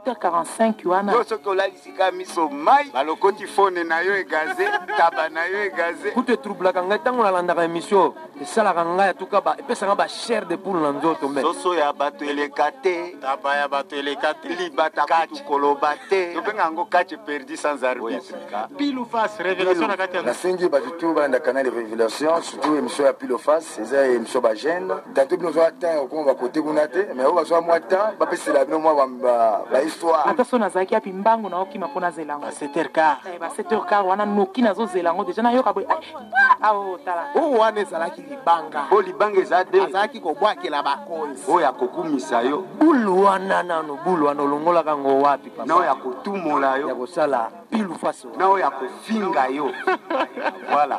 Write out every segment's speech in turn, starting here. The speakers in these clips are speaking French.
7h45 wana. Yo soko la lisika miso mai, balokoti fone na yo egaze, taba na yo egaze. Kute trouble kanga tango na landa émission, sala kanga ya tuka ba epesa ba chair de poule na nzoto mbe. Soso ya bato elekate, taba ya bato elekate, libata katu kolobate. To benga ngo kache perdu sans arbitre. Pile ou face révélation na kati. La sengi ba tout ba na canal révélation, surtout émission ya pile ou face, c'est émission ba gêne. Tantôt nous va atteindre on va côté kunate, mais on va soit moi temps, ba pesi la no moi ba histoire. Ata na zaki api mbango na okima pona zelango. 7h15. Ba 7h15 wana noki na zo zelango déjà na yoka boy. Ah oh tala. O wana ezalaki libanga. O libanga ezade. Azalaki ko bwakela bakonzi. O ya kokumisa yo. Bulu wana longola kango wapi papa. Na ya kotumola yo. Ya kosala pile face. Na ya kofinga yo. Voilà.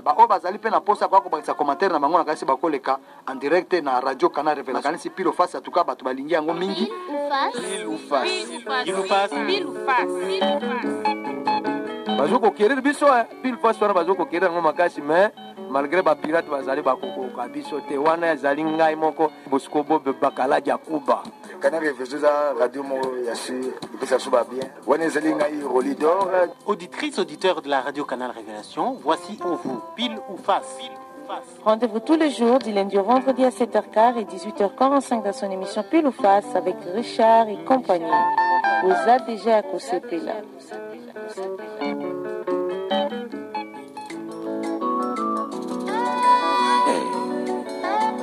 Ba o bazali pe na posa kwa ko ba commentaire na bango na kasi ba koleka en direct na radio Canal Révélation. Kanisi pile face en tout cas bato balingi yango mingi. Bazoko kérir biso pile face wana bazoko kérir ngo makasi mais malgré ba pirate bazali ba koko ka biso te wana yazali ngai moko Bosco Bob Bakala Jakuba. Canal Révélation radio mo yashi ipesa suba bien. Wana yazali ngai Rolidor. Auditrices, auditeurs de la radio Canal Révélation, voici pour vous pile ou face. Rendez-vous tous les jours du lundi au vendredi à 7h15 et 18h45 dans son émission Pile ou Face avec Richard et compagnie. Vous êtes déjà à Kosepe là.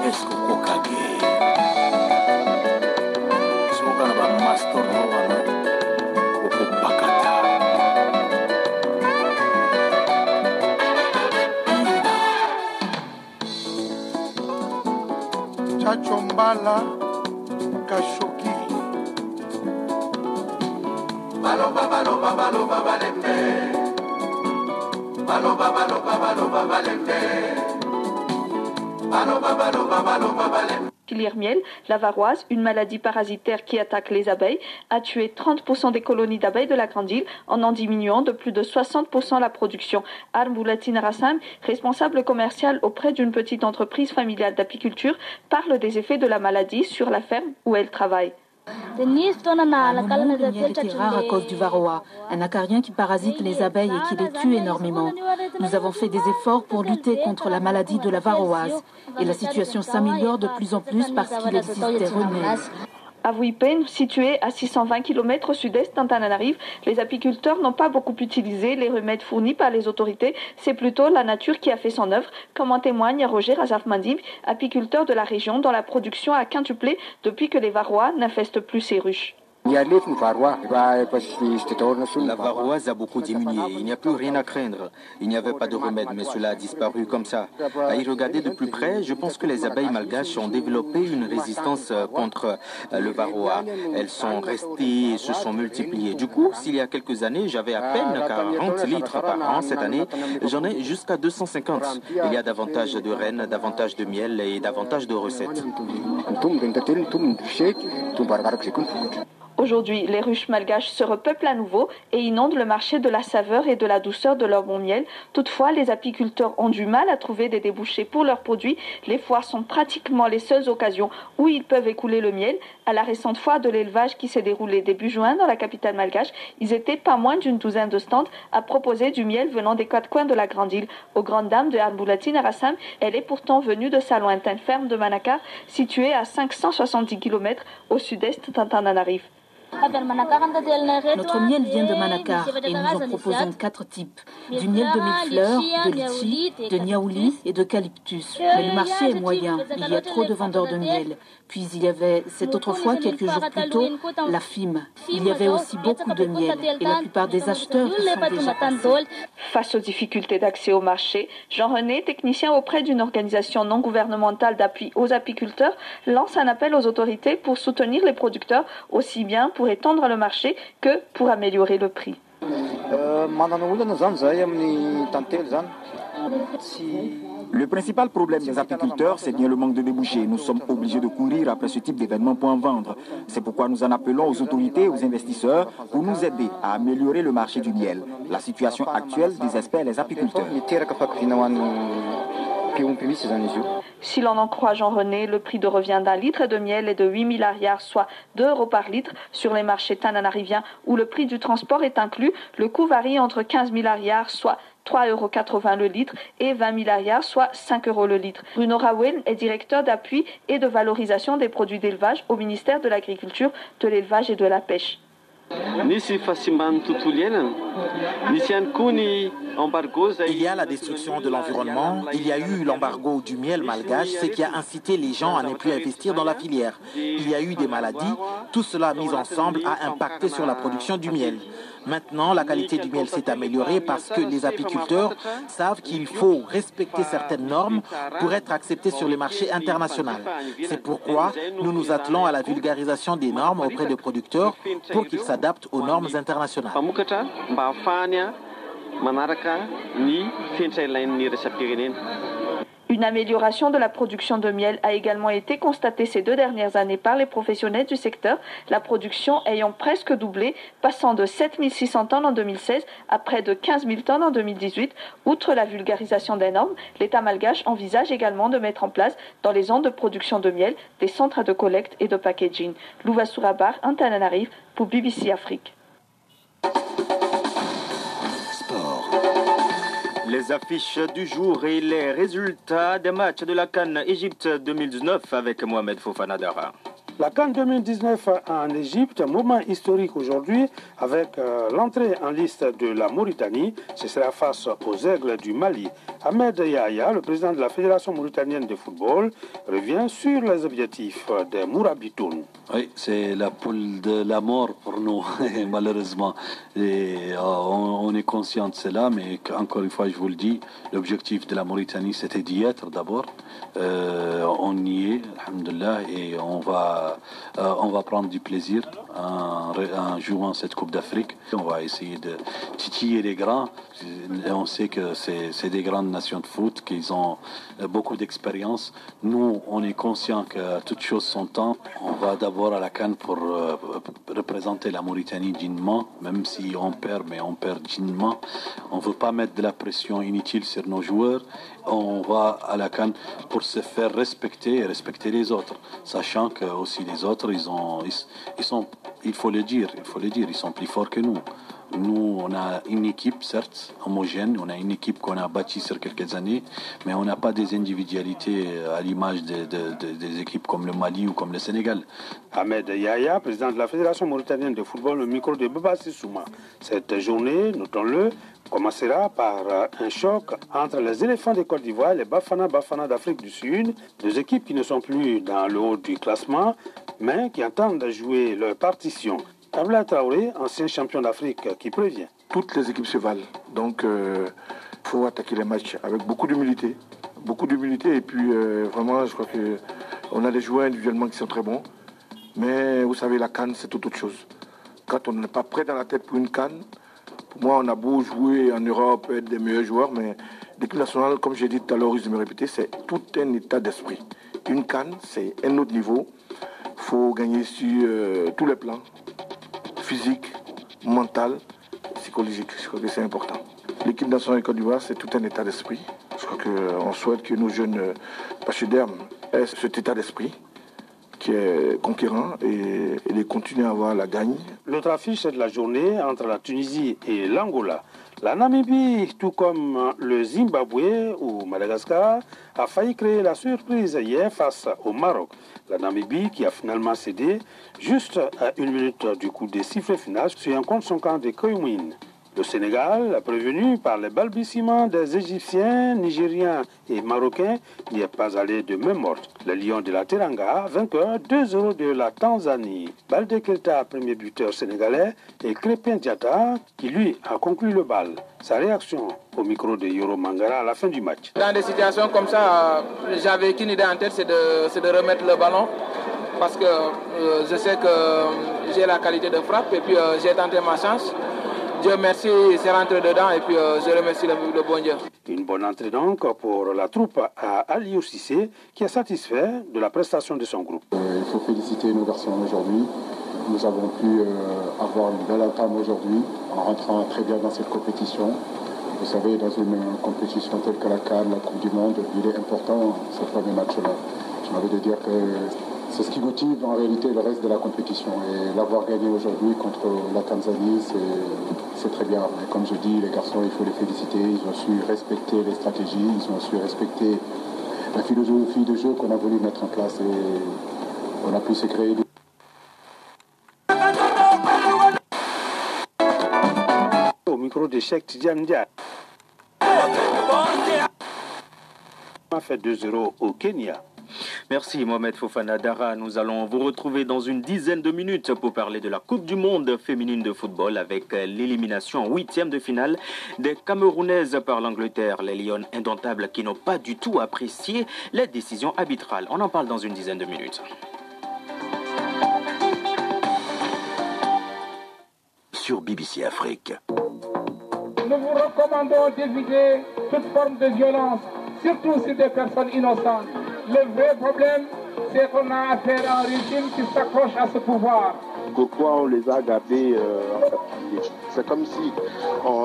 Est-ce que Kokage Sokana ba master no wana Kokopakata Chachombala Kashoki Baloba baloba baloba balembe. Baloba baloba baloba balembe. Baloba baloba baloba balembe. Filière miel, la varroise, une maladie parasitaire qui attaque les abeilles, a tué 30% des colonies d'abeilles de la Grande Île en diminuant de plus de 60% la production. Armboulatine Rassam, responsable commercial auprès d'une petite entreprise familiale d'apiculture, parle des effets de la maladie sur la ferme où elle travaille. À un moment, le miel était rare à cause du varroa, un acarien qui parasite les abeilles et qui les tue énormément. Nous avons fait des efforts pour lutter contre la maladie de la varroise et la situation s'améliore de plus en plus parce qu'il existe des remèdes. À Wuipen, situé à 620 km au sud-est d'Antananarive, les apiculteurs n'ont pas beaucoup utilisé les remèdes fournis par les autorités. C'est plutôt la nature qui a fait son œuvre, comme en témoigne Roger Azafmandib, apiculteur de la région dont la production a quintuplé depuis que les varrois n'infestent plus ces ruches. La varroise a beaucoup diminué. Il n'y a plus rien à craindre. Il n'y avait pas de remède, mais cela a disparu comme ça. À y regarder de plus près, je pense que les abeilles malgaches ont développé une résistance contre le varroa. Elles sont restées et se sont multipliées. Du coup, s'il y a quelques années, j'avais à peine 40 litres par an, cette année, j'en ai jusqu'à 250. Il y a davantage de rennes, davantage de miel et davantage de recettes. Aujourd'hui, les ruches malgaches se repeuplent à nouveau et inondent le marché de la saveur et de la douceur de leur bon miel. Toutefois, les apiculteurs ont du mal à trouver des débouchés pour leurs produits. Les foires sont pratiquement les seules occasions où ils peuvent écouler le miel. À la récente foire de l'élevage qui s'est déroulée début juin dans la capitale malgache, ils étaient pas moins d'une douzaine de stands à proposer du miel venant des quatre coins de la Grande Île. Aux grandes dames de Armboulatine Rassam, elle est pourtant venue de sa lointaine ferme de Manakar, située à 570 km au sud-est d'Antananarive. Notre miel vient de Manakar et nous en proposons 4 types. Du miel de millefleurs, de litchi, de niaouli et d'eucalyptus. Mais le marché est moyen, il y a trop de vendeurs de miel. Puis il y avait cette autre fois, quelques jours plus tôt, la FIM. Il y avait aussi beaucoup de miel et la plupart des acheteurs sont déjà passés. Face aux difficultés d'accès au marché, Jean-René, technicien auprès d'une organisation non gouvernementale d'appui aux apiculteurs, lance un appel aux autorités pour soutenir les producteurs, aussi bien pour étendre le marché que pour améliorer le prix. Le principal problème des apiculteurs, c'est bien le manque de débouchés. Nous sommes obligés de courir après ce type d'événement pour en vendre. C'est pourquoi nous en appelons aux autorités et aux investisseurs pour nous aider à améliorer le marché du miel. La situation actuelle désespère les apiculteurs. Si l'on en croit Jean René, le prix de revient d'un litre de miel est de 8 000 ariars, soit 2 € par litre. Sur les marchés tananariviens, où le prix du transport est inclus, le coût varie entre 15 000 ariars, soit 3,80 € le litre, et 20 000 ariars, soit 5 € le litre. Bruno Raouen est directeur d'appui et de valorisation des produits d'élevage au ministère de l'Agriculture, de l'Élevage et de la Pêche. Il y a la destruction de l'environnement, il y a eu l'embargo du miel malgache, ce qui a incité les gens à ne plus investir dans la filière. Il y a eu des maladies, tout cela mis ensemble a impacté sur la production du miel. Maintenant, la qualité du miel s'est améliorée parce que les apiculteurs savent qu'il faut respecter certaines normes pour être accepté sur le marché international. C'est pourquoi nous nous attelons à la vulgarisation des normes auprès des producteurs pour qu'ils s'adaptent aux normes internationales. Une amélioration de la production de miel a également été constatée ces 2 dernières années par les professionnels du secteur, la production ayant presque doublé, passant de 7 600 tonnes en 2016 à près de 15 000 tonnes en 2018. Outre la vulgarisation des normes, l'État malgache envisage également de mettre en place dans les zones de production de miel des centres de collecte et de packaging. Louva Sourabar, Antananarive, pour BBC Afrique. Les affiches du jour et les résultats des matchs de la CAN Égypte 2019 avec Mohamed Fofana Dara. La CAN 2019 en Égypte, moment historique aujourd'hui avec l'entrée en liste de la Mauritanie. Ce sera face aux Aigles du Mali. Ahmed Yahya, le président de la Fédération mauritanienne de football, revient sur les objectifs des Mourabitoun. Oui, c'est la poule de la mort pour nous, malheureusement. Et, on est conscient de cela, mais encore une fois, je vous le dis, l'objectif de la Mauritanie, c'était d'y être d'abord. On y est, alhamdoulilah, et on va prendre du plaisir en jouant cette Coupe d'Afrique. On va essayer de titiller les grands. Et on sait que c'est des grandes nations de foot, qu'ils ont beaucoup d'expérience. Nous, on est conscient que toutes choses sont temps. On va d'abord à la CAN pour représenter la Mauritanie dignement, même si on perd, mais on perd dignement. On ne veut pas mettre de la pression inutile sur nos joueurs. On va à la CAN pour se faire respecter et respecter les autres, sachant que aussi les autres, il faut le dire, ils sont plus forts que nous. Nous, on a une équipe, certes, homogène, on a une équipe qu'on a bâtie sur quelques années, mais on n'a pas des individualités à l'image des équipes comme le Mali ou comme le Sénégal. Ahmed Yahya, président de la Fédération mauritanienne de football, au micro de Baba Sissouma. Cette journée, notons-le, commencera par un choc entre les éléphants de Côte d'Ivoire et les Bafana d'Afrique du Sud, 2 équipes qui ne sont plus dans le haut du classement, mais qui entendent jouer leur partition. Abla Traoré, ancien champion d'Afrique, qui prévient. Toutes les équipes se valent, donc il faut attaquer les matchs avec beaucoup d'humilité. Et puis vraiment, je crois qu'on a des joueurs individuellement qui sont très bons, mais vous savez, la CAN, c'est toute autre chose. Quand on n'est pas prêt dans la tête pour une CAN, pour moi, on a beau jouer en Europe, être des meilleurs joueurs, mais l'équipe nationale, comme j'ai dit tout à l'heure, je vais me répéter, c'est tout un état d'esprit. Une CAN, c'est un autre niveau. Il faut gagner sur tous les plans. Physique, mental, psychologique. Je crois que c'est important. L'équipe nationale de Côte d'Ivoire, c'est tout un état d'esprit. Je crois qu'on souhaite que nos jeunes pachydermes aient cet état d'esprit qui est conquérant et de continuer à avoir la gagne. L'autre affiche de la journée entre la Tunisie et l'Angola. La Namibie, tout comme le Zimbabwe ou Madagascar, a failli créer la surprise hier face au Maroc. La Namibie qui a finalement cédé juste à 1 minute du coup de sifflet final sur un contre son camp de Koyouin. Le Sénégal, prévenu par les balbutiements des Égyptiens, Nigériens et Marocains, n'y est pas allé de main morte. Le Lion de la Teranga, vainqueur 2-0 de la Tanzanie. Baldé Keita, premier buteur sénégalais, et Crépin Diatta, qui lui a conclu le bal. Sa réaction au micro de Yoro Mangara à la fin du match. Dans des situations comme ça, j'avais qu'une idée en tête, c'est de remettre le ballon. Parce que je sais que j'ai la qualité de frappe et puis j'ai tenté ma chance. Dieu merci, c'est rentré dedans et puis je remercie le bon Dieu. Une bonne entrée donc pour la troupe à Aliou Cissé qui est satisfait de la prestation de son groupe. Il faut féliciter nos garçons aujourd'hui. Nous avons pu avoir une belle entame aujourd'hui en rentrant très bien dans cette compétition. Vous savez, dans une compétition telle que la CAN, la Coupe du Monde, il est important ce premier match-là. J'ai envie de dire que c'est ce qui motive en réalité le reste de la compétition. Et l'avoir gagné aujourd'hui contre la Tanzanie, c'est très bien. Mais comme je dis, les garçons, il faut les féliciter. Ils ont su respecter les stratégies, ils ont su respecter la philosophie de jeu qu'on a voulu mettre en place et on a pu se créer des... Au micro de Cheikh Tidiane Dia. On a fait 2-0 au Kenya. Merci Mohamed Fofana Dara. Nous allons vous retrouver dans une dizaine de minutes pour parler de la Coupe du Monde féminine de football avec l'élimination en 8e de finale des Camerounaises par l'Angleterre. Les Lions indomptables qui n'ont pas du tout apprécié les décisions arbitrales. On en parle dans une dizaine de minutes. Sur BBC Afrique. Nous vous recommandons d'éviter toute forme de violence, surtout sur des personnes innocentes. Le vrai problème, c'est qu'on a affaire à un régime qui s'accroche à ce pouvoir. Pourquoi on les a gardés c'est comme si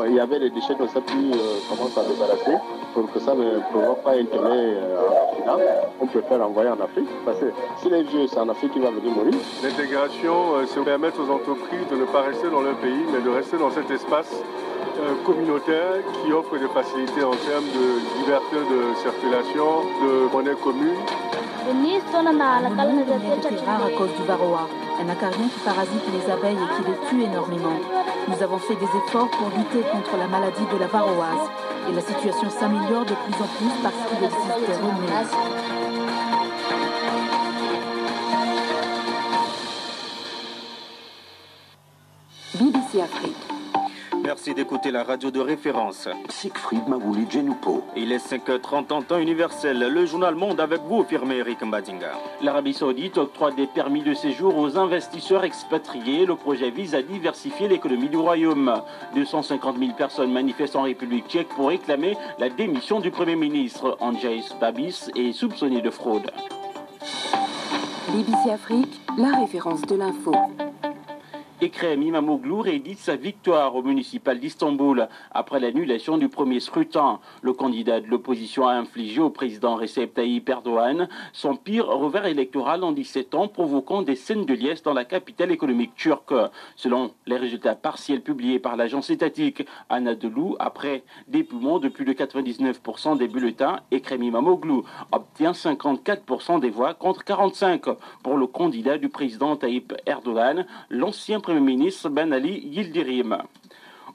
il y avait des déchets qu'on ne sait plus comment s'en débarrasser. Pour que ça ne provoque pas un intérêt en finale, on préfère envoyer en Afrique. Parce que si les vieux, c'est en Afrique qu'il va venir mourir. L'intégration, c'est permettre aux entreprises de ne pas rester dans leur pays, mais de rester dans cet espace communautaire qui offre des facilités en termes de liberté de circulation, de monnaie commune. Est rare à cause du varroa, un acarien qui parasite les abeilles et qui les tue énormément. Nous avons fait des efforts pour lutter contre la maladie de la varroise et la situation s'améliore de plus en plus parce qu'il existe des remèdes. BBC Afrique. Merci d'écouter la radio de référence. Siegfried Mabouli Djenoupo. Il est 5h30 en temps universel. Le journal Monde avec vous, firmé Eric Mbadinga. L'Arabie Saoudite octroie des permis de séjour aux investisseurs expatriés. Le projet vise à diversifier l'économie du royaume. 250 000 personnes manifestent en République tchèque pour réclamer la démission du Premier ministre. Andrzej Babis est soupçonné de fraude. BBC Afrique, la référence de l'info. Ekrem İmamoğlu réédite sa victoire au municipal d'Istanbul après l'annulation du premier scrutin. Le candidat de l'opposition a infligé au président Recep Tayyip Erdogan son pire revers électoral en 17 ans, provoquant des scènes de liesse dans la capitale économique turque. Selon les résultats partiels publiés par l'agence étatique Anadolu, après dépouillement de plus de 99% des bulletins, Ekrem İmamoğlu obtient 54% des voix contre 45% pour le candidat du président Tayyip Erdogan, l'ancien Premier ministre Ben Ali Yildirim.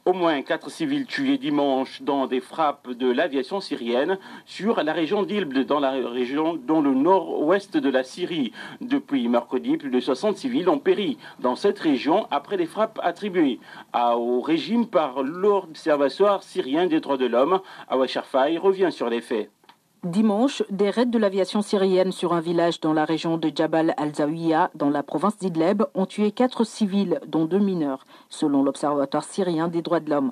Au moins 4 civils tués dimanche dans des frappes de l'aviation syrienne sur la région d'Idlib, dans le nord-ouest de la Syrie. Depuis mercredi, plus de 60 civils ont péri dans cette région après les frappes attribuées au régime par l'Observatoire syrien des droits de l'homme. Awa Sharfai revient sur les faits. Dimanche, des raids de l'aviation syrienne sur un village dans la région de Jabal al-Zawiya, dans la province d'Idlib, ont tué 4 civils, dont 2 mineurs, selon l'Observatoire syrien des droits de l'homme.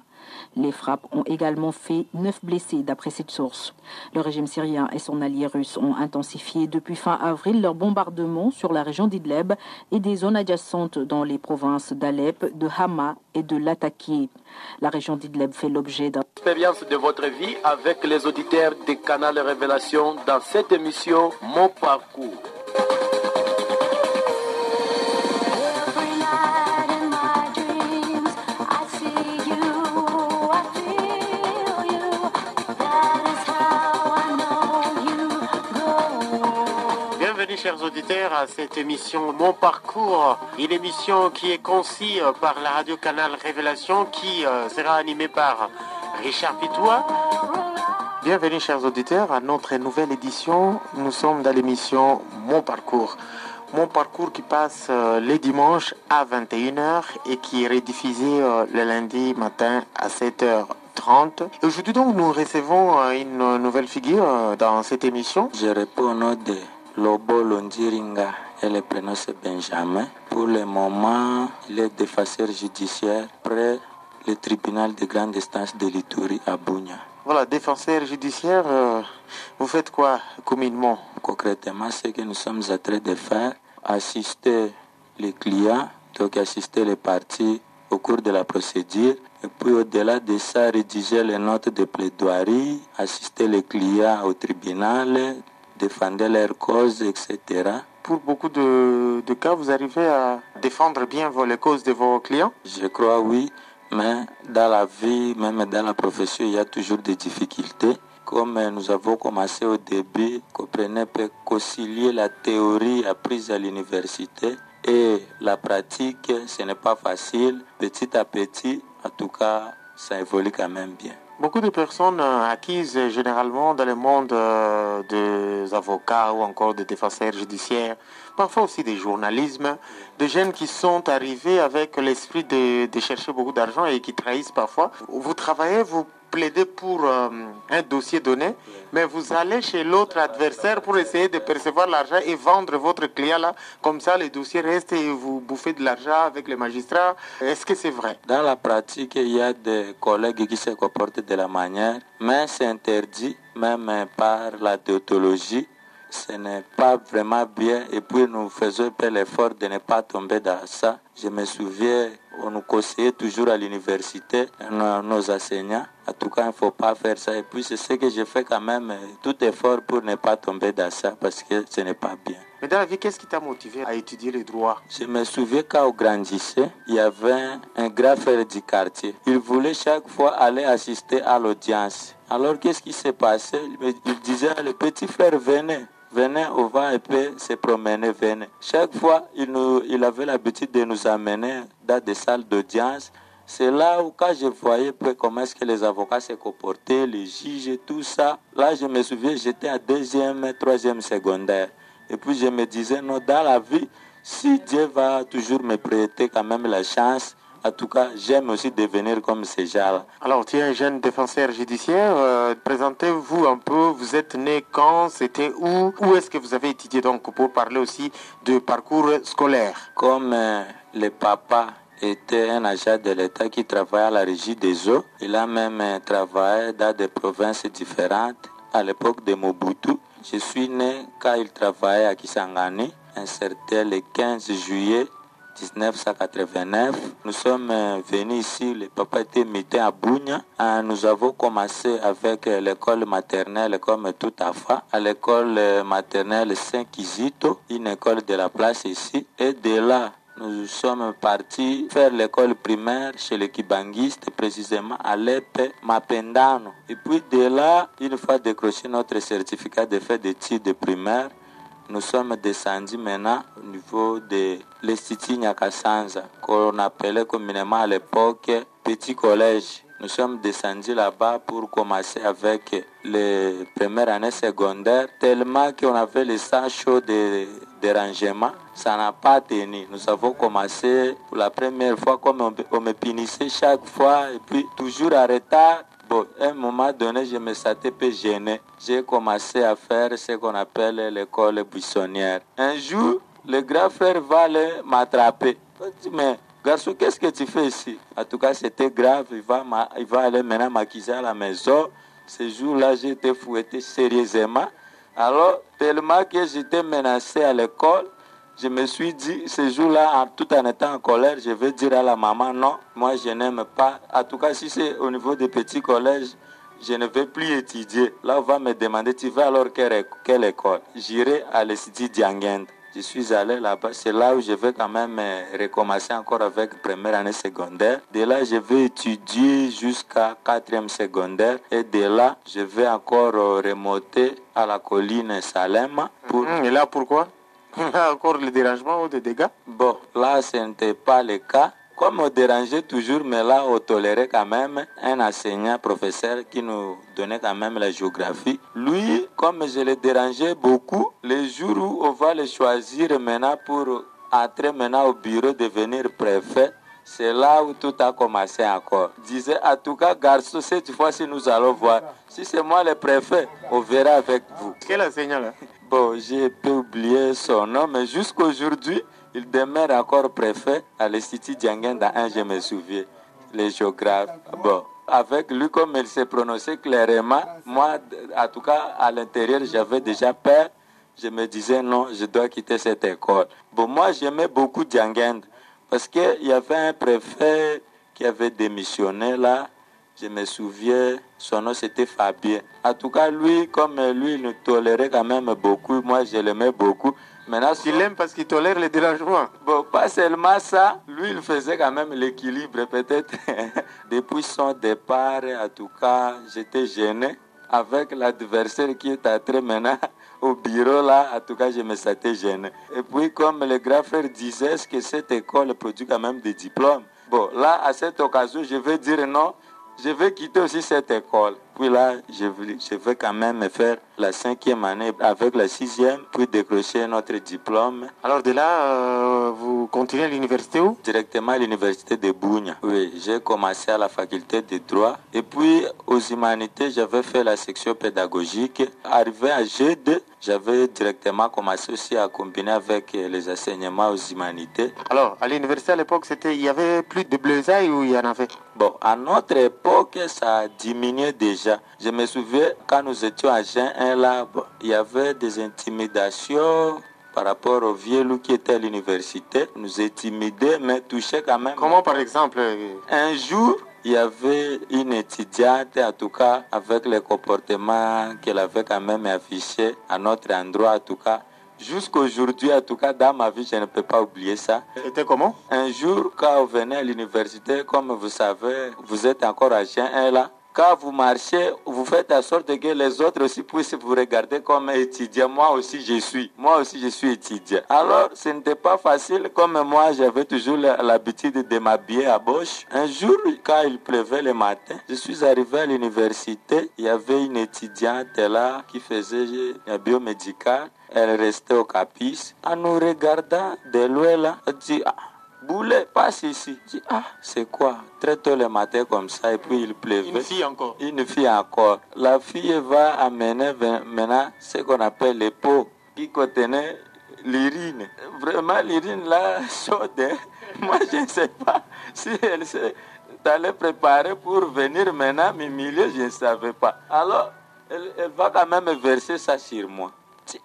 Les frappes ont également fait 9 blessés, d'après cette source. Le régime syrien et son allié russe ont intensifié depuis fin avril leurs bombardements sur la région d'Idlib et des zones adjacentes dans les provinces d'Alep, de Hama et de Latakia. La région d'Idlib fait l'objet d'un... Expérience de votre vie avec les auditeurs des Canal Révélation dans cette émission Mon Parcours. Bienvenue chers auditeurs à cette émission Mon Parcours, une émission qui est conçue par la radio Canal Révélation qui sera animée par Richard Pitois. Bienvenue chers auditeurs à notre nouvelle édition. Nous sommes dans l'émission Mon Parcours. Mon Parcours qui passe les dimanches à 21h et qui est rediffusé le lundi matin à 7h30. Aujourd'hui donc nous recevons une nouvelle figure dans cette émission. Je réponds au nom de Lobo Londiringa et le prénom c'est Benjamin. Pour le moment, il est défenseur judiciaire près le tribunal de grande instance de l'Ituri à Bunia. Voilà, défenseur judiciaire, vous faites quoi communément? Concrètement, ce que nous sommes en train de faire, assister les clients, donc assister les parties au cours de la procédure. Et puis au-delà de ça, rédiger les notes de plaidoirie, assister les clients au tribunal, défendre leurs causes, etc. Pour beaucoup de cas, vous arrivez à défendre bien les causes de vos clients? Je crois oui, mais dans la vie, même dans la profession, il y a toujours des difficultés. Comme nous avons commencé au début, comprenez peut concilier la théorie apprise à l'université et la pratique, ce n'est pas facile. Petit à petit, en tout cas, ça évolue quand même bien. Beaucoup de personnes acquises généralement dans le monde des avocats ou encore des défenseurs judiciaires, parfois aussi des journalismes, des jeunes qui sont arrivés avec l'esprit de chercher beaucoup d'argent et qui trahissent parfois. Vous travaillez, vous plaidez pour un dossier donné, mais vous allez chez l'autre adversaire pour essayer de percevoir l'argent et vendre votre client là. Comme ça, le dossier reste et vous bouffez de l'argent avec les magistrats. Est-ce que c'est vrai? Dans la pratique, il y a des collègues qui se comportent de la manière, mais c'est interdit, même par la déontologie. Ce n'est pas vraiment bien et puis nous faisons l'effort de ne pas tomber dans ça. Je me souviens, on nous conseillait toujours à l'université, nos enseignants. En tout cas, il ne faut pas faire ça. Et puis c'est ce que je fais quand même, tout effort pour ne pas tomber dans ça parce que ce n'est pas bien. Mais dans la vie, qu'est-ce qui t'a motivé à étudier le droit? Je me souviens quand on grandissait, il y avait un grand frère du quartier. Il voulait chaque fois aller assister à l'audience. Alors qu'est-ce qui s'est passé? Il disait, le petit frère, venez, on va un peu se promener, venez. Chaque fois, il avait l'habitude de nous amener dans des salles d'audience. C'est là où quand je voyais comment est-ce que les avocats se comportaient, les juges et tout ça. Là, je me souviens, j'étais en 2e, 3e secondaire. Et puis je me disais, non, dans la vie, si Dieu va toujours me prêter quand même la chance, en tout cas, j'aime aussi devenir comme ces gens-là. Alors, tu es un jeune défenseur judiciaire. Présentez-vous un peu. Vous êtes né quand? C'était où? Où est-ce que vous avez étudié? Donc, pour parler aussi de parcours scolaire. Comme le papa était un agent de l'État qui travaillait à la régie des eaux, il a même travaillé dans des provinces différentes à l'époque de Mobutu. Je suis né quand il travaillait à Kisangani, un certain le 15 juillet 1989. Nous sommes venus ici, le papa était muté à Bounia. Nous avons commencé avec l'école maternelle comme tout à fait, à l'école maternelle Saint-Kizito, une école de la place ici. Et de là, nous sommes partis faire l'école primaire chez les Kibanguistes, précisément à l'EPE Mapendano. Et puis de là, une fois décroché notre certificat de fait d'études primaires, nous sommes descendus maintenant au niveau de l'Institut Nyakasanza, qu'on appelait communément à l'époque Petit Collège. Nous sommes descendus là-bas pour commencer avec les premières années secondaires, tellement qu'on avait le sang chaud de rangement. Ça n'a pas tenu. Nous avons commencé pour la première fois, comme on me punissait chaque fois, et puis toujours en retard. Bon, à un moment donné, je me sentais un peu gêné. J'ai commencé à faire ce qu'on appelle l'école buissonnière. Un jour, le grand frère va aller m'attraper. Je dis, mais garçon, qu'est-ce que tu fais ici? En tout cas, c'était grave. Il va aller maintenant m'accuser à la maison. Ce jour-là, j'ai été fouetté sérieusement. Alors, tellement que j'étais menacé à l'école, je me suis dit, ce jour-là, tout en étant en colère, je vais dire à la maman, non, moi je n'aime pas. En tout cas, si c'est au niveau des petits collèges, je ne vais plus étudier. Là, on va me demander, tu vas alors quelle école? J'irai à l'Institut Diangend. Je suis allé là-bas, c'est là où je vais quand même recommencer encore avec première année secondaire. De là, je vais étudier jusqu'à 4e secondaire. Et de là, je vais encore remonter à la colline Salem. Et là, pourquoi? Encore le dérangement ou des dégâts? Bon, là, ce n'était pas le cas. Comme on dérangeait toujours, mais là, on tolérait quand même un enseignant, professeur, qui nous donnait quand même la géographie. Lui, comme je le dérangeais beaucoup, les jours où on va le choisir maintenant pour entrer maintenant au bureau, devenir préfet, c'est là où tout a commencé encore. Il disait, en tout cas, garçon, cette fois-ci, nous allons voir. Si c'est moi le préfet, on verra avec vous. Quel enseignant là? Bon, j'ai peu oublié son nom, mais jusqu'aujourd'hui, il demeure encore préfet à l'Institut Diangend dans un, je me souviens, les géographes. Bon, avec lui, comme il s'est prononcé clairement, moi, en tout cas, à l'intérieur, j'avais déjà peur. Je me disais, non, je dois quitter cette école. Bon, moi, j'aimais beaucoup Diangend. Parce qu'il y avait un préfet qui avait démissionné là. Je me souviens, son nom c'était Fabien. En tout cas, lui, comme lui, il nous tolérait quand même beaucoup. Moi, je l'aimais beaucoup. Maintenant, il l'aime parce qu'il tolère les dérangements. Bon, pas seulement ça, lui, il faisait quand même l'équilibre. Peut-être depuis son départ, en tout cas, j'étais gêné avec l'adversaire qui est entré maintenant au bureau là. En tout cas, je me sentais gêné. Et puis, comme le grand frère disait, est-ce que cette école produit quand même des diplômes? Bon, là, à cette occasion, je vais dire non. Je vais quitter aussi cette école. Puis là, je vais quand même faire la 5e année avec la 6e, puis décrocher notre diplôme. Alors de là, vous continuez à l'université où? Directement à l'université de Bougna. Oui, j'ai commencé à la faculté de droit. Et puis, aux humanités, j'avais fait la section pédagogique. Arrivé à G2, j'avais directement commencé aussi à combiner avec les enseignements aux humanités. Alors, à l'université à l'époque, il y avait plus de bleusailles ou il y en avait? Bon, à notre époque, ça a diminué déjà. Je me souviens, quand nous étions à Jean 1, là, il y avait des intimidations par rapport aux vieux loups qui étaient à l'université. Nous intimidaient, mais touchaient quand même. Comment, par exemple? Un jour, il y avait une étudiante, en tout cas, avec le comportement qu'elle avait quand même affiché à notre endroit, en tout cas. Jusqu'aujourd'hui, en tout cas, dans ma vie, je ne peux pas oublier ça. C'était comment? Un jour, quand vous venez à l'université, comme vous savez, vous êtes encore à Jean 1 là. Quand vous marchez, vous faites en sorte que les autres aussi puissent vous regarder comme étudiant. Moi aussi, je suis étudiant. Alors, ce n'était pas facile. Comme moi, j'avais toujours l'habitude de m'habiller à Bosch. Un jour, quand il pleuvait le matin, je suis arrivé à l'université. Il y avait une étudiante là qui faisait un biomédical. Elle restait au capice. En nous regardant de loin là, elle dit Boulet, passe ici. Je dis, c'est quoi? Très tôt le matin comme ça, et puis il pleuvait. Une fille encore. Une fille encore. La fille va amener maintenant ce qu'on appelle les pots qui contenaient l'urine. Vraiment, l'urine là, chaude. Moi, je ne sais pas si elle s'allait préparer pour venir maintenant m'humilier, je ne savais pas. Alors, elle va quand même verser ça sur moi. Je dis,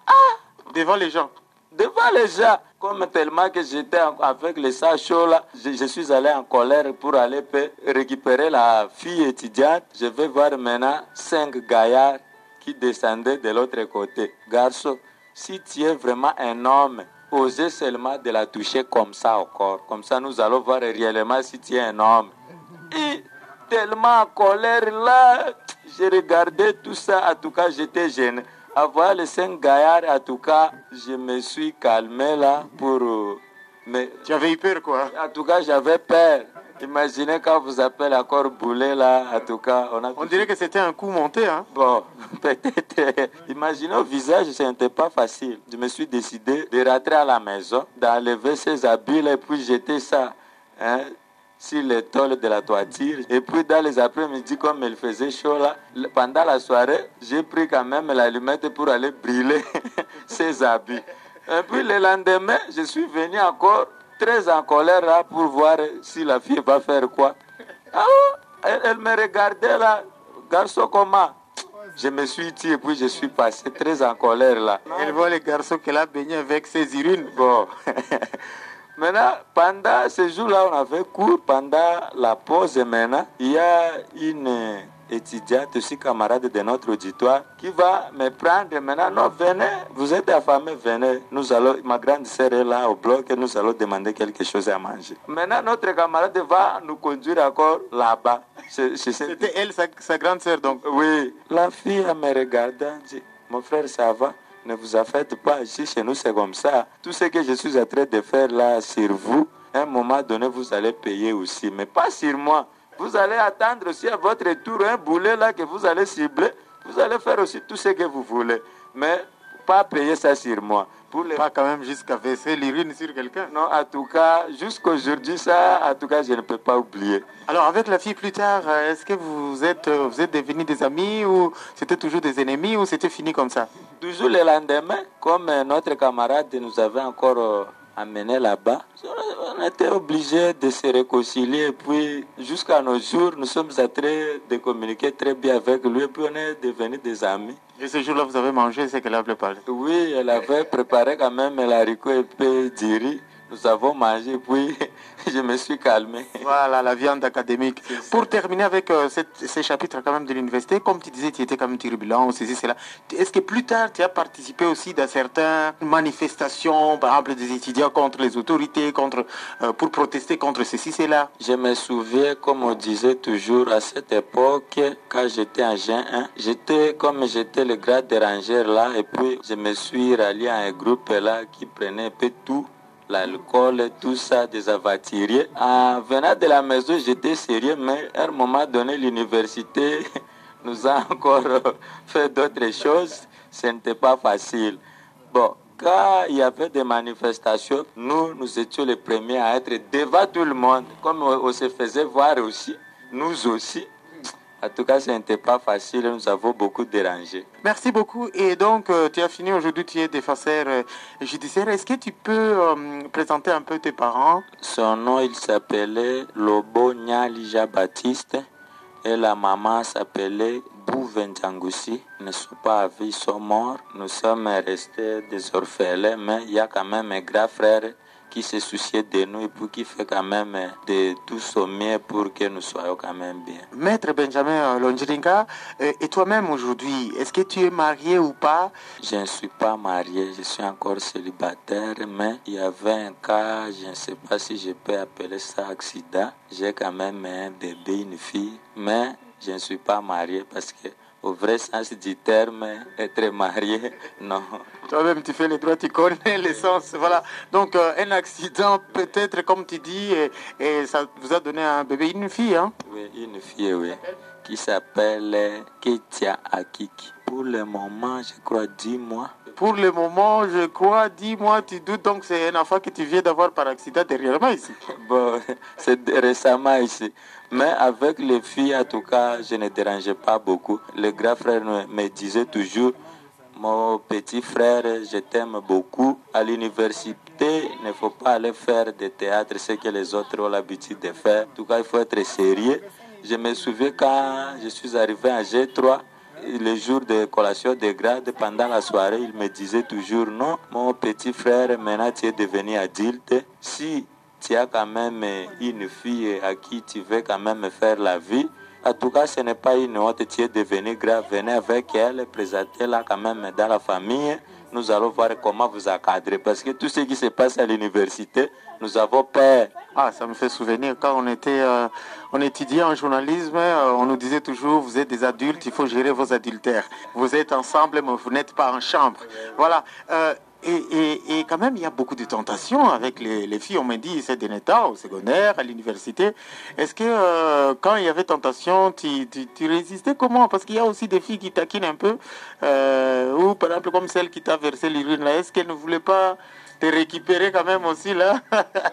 devant les gens. Devant les gens, comme tellement que j'étais avec le sang chaud là, je suis allé en colère pour aller récupérer la fille étudiante. Je vais voir maintenant 5 gaillards qui descendaient de l'autre côté. Garçon, si tu es vraiment un homme, osez seulement de la toucher comme ça au corps. Comme ça, nous allons voir réellement si tu es un homme. Et tellement en colère là, j'ai regardé tout ça, en tout cas j'étais gêné. À voir les 5 gaillards, en tout cas, je me suis calmé là pour... mais tu avais eu peur quoi? En tout cas, j'avais peur. Imaginez quand vous appelez encore Boulet là, en tout cas... On dirait que c'était un coup monté, hein? Bon, peut-être. Imaginez au visage, ce n'était pas facile. Je me suis décidé de rentrer à la maison, d'enlever ces habits là, et puis jeter ça, hein, sur les tôles de la toiture. Et puis dans les après-midi, comme il faisait chaud là, pendant la soirée, j'ai pris quand même l'allumette pour aller brûler ces habits. Et puis le lendemain, je suis venu encore très en colère là pour voir si la fille va faire quoi. Elle me regardait là, garçon comment? Je me suis dit et puis je suis passé très en colère là. Elle voit les garçons qu'elle a baigné avec ses urines. Bon. Maintenant, pendant ce jour-là, on avait cours. Pendant la pause, maintenant, il y a une étudiante, aussi camarade de notre auditoire, qui va me prendre maintenant. Non, venez, vous êtes affamés, venez. Nous allons, ma grande sœur est là au bloc et nous allons demander quelque chose à manger. Maintenant, notre camarade va nous conduire encore là-bas. C'était elle, sa grande sœur, donc? Oui. La fille, elle me regarde, dit, mon frère, ça va? Ne vous en faites pas, ici chez nous c'est comme ça. Tout ce que je suis en train de faire là sur vous, à un moment donné vous allez payer aussi, mais pas sur moi. Vous allez attendre aussi à votre tour un boulet là que vous allez cibler. Vous allez faire aussi tout ce que vous voulez, mais pas payer ça sur moi. Pas quand même jusqu'à verser l'urine sur quelqu'un. Non, en tout cas, jusqu'aujourd'hui, ça, en tout cas, je ne peux pas oublier. Alors, avec la fille plus tard, est-ce que vous êtes devenus des amis ou c'était toujours des ennemis ou c'était fini comme ça? Toujours le lendemain, comme notre camarade nous avait encore amené là-bas, on était obligés de se réconcilier. Et puis, jusqu'à nos jours, nous sommes en train de communiquer très bien avec lui. Et puis, on est devenus des amis. Et ce jour-là, vous avez mangé ce qu'elle a préparé? Oui, elle avait préparé quand même l'haricot épais du riz. Nous avons mangé, puis je me suis calmé. Voilà, la viande académique. Pour terminer avec ces chapitres quand même de l'université, comme tu disais, tu étais quand même turbulent, ceci, cela. Est-ce que plus tard, tu as participé aussi dans certaines manifestations, par exemple des étudiants contre les autorités, pour protester contre ceci, cela? Je me souviens, comme on disait toujours à cette époque, quand j'étais en G1, j'étais le grade de rangeur là, et puis je me suis rallié à un groupe là qui prenait un peu tout. L'alcool, tout ça, des avatiriers. En venant de la maison, j'étais sérieux, mais à un moment donné, l'université nous a encore fait d'autres choses. Ce n'était pas facile. Bon, quand il y avait des manifestations, nous étions les premiers à être devant tout le monde, comme on se faisait voir aussi, nous aussi. En tout cas, ce n'était pas facile, nous avons beaucoup dérangé. Merci beaucoup. Et donc, tu as fini aujourd'hui, tu es défenseur judiciaire. Est-ce que tu peux présenter un peu tes parents? Son nom, il s'appelait Lobo Nyalija Baptiste et la maman s'appelait Bouvenjangoussi. Ils ne sont pas à vie, ils sont morts. Nous sommes restés des orphelins, mais il y a quand même un grand frère qui se souciait de nous et puis qui fait quand même de tout son mieux pour que nous soyons quand même bien. Maître Benjamin Longiringa, et toi-même aujourd'hui, est-ce que tu es marié ou pas? Je ne suis pas marié, je suis encore célibataire, mais il y avait un cas, je ne sais pas si je peux appeler ça accident. J'ai quand même un bébé, une fille, mais je ne suis pas marié parce que au vrai sens du terme, être marié, non. Toi-même, tu fais les droits, tu connais l'essence. Voilà. Donc, un accident, peut-être, comme tu dis, et ça vous a donné un bébé, une fille, hein? Oui, une fille, oui, qui s'appelle Ketia Akiki. Pour le moment, je crois 10 mois. Pour le moment, je crois 10 mois, tu doutes donc c'est un enfant que tu viens d'avoir par accident derrière ici? Bon, c'est récemment ici. Mais avec les filles, en tout cas, je ne dérangeais pas beaucoup. Le grand frère me disait toujours, mon petit frère, je t'aime beaucoup. À l'université, il ne faut pas aller faire de théâtre, ce que les autres ont l'habitude de faire. En tout cas, il faut être sérieux. Je me souviens quand je suis arrivé à G3, le jour de collation de grade, pendant la soirée, il me disait toujours, non, mon petit frère, maintenant tu es devenu adulte. Si tu as quand même une fille à qui tu veux quand même faire la vie, en tout cas, ce n'est pas une honte, tu es devenu grave. Venez avec elle, présentez-la quand même dans la famille. Nous allons voir comment vous encadrer. Parce que tout ce qui se passe à l'université, nous avons peur. Ah, ça me fait souvenir, quand on étudiait en journalisme, on nous disait toujours, vous êtes des adultes, il faut gérer vos adultères. Vous êtes ensemble, mais vous n'êtes pas en chambre. Voilà. Et quand même, il y a beaucoup de tentations avec les filles. On m'a dit, c'est des états au secondaire, à l'université. Est-ce que quand il y avait tentation, tu résistais comment? Parce qu'il y a aussi des filles qui taquinent un peu. Ou par exemple, comme celle qui t'a versé l'urine là. Est-ce qu'elle ne voulait pas te récupérer quand même aussi là?